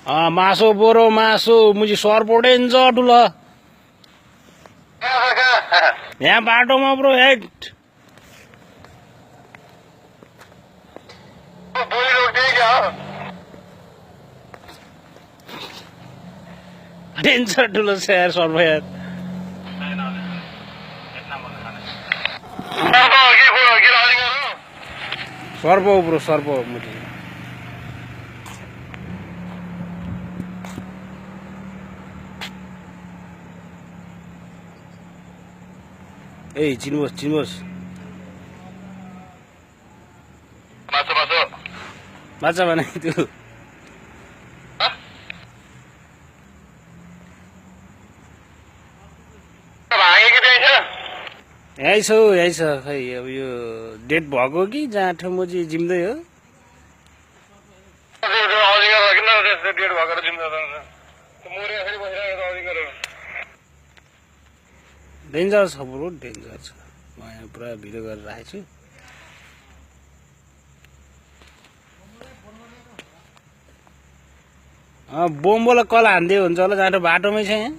मासु बोरो मासु मुझी सर्पोडेन्छ ठुल यहाँ बाटोमा ब्रो हेड डेन्जर ठुलो छ यार सर्प यार सर्प हो ब्रो सर्प हो मुझे ए चिन्नुहोस् माछा भने त्यो यही छ खै अब यो डेट भएको कि जहाँ ठाउँमा चाहिँ जिम्दै हो डेन्जर छ ब्रो डेन्जर छ म यहाँ पुरा भिडियो गरेर राखेको छु बोम्बोलाई कल हान्दियो हुन्छ होला जहाँ बाटोमै छ यहाँ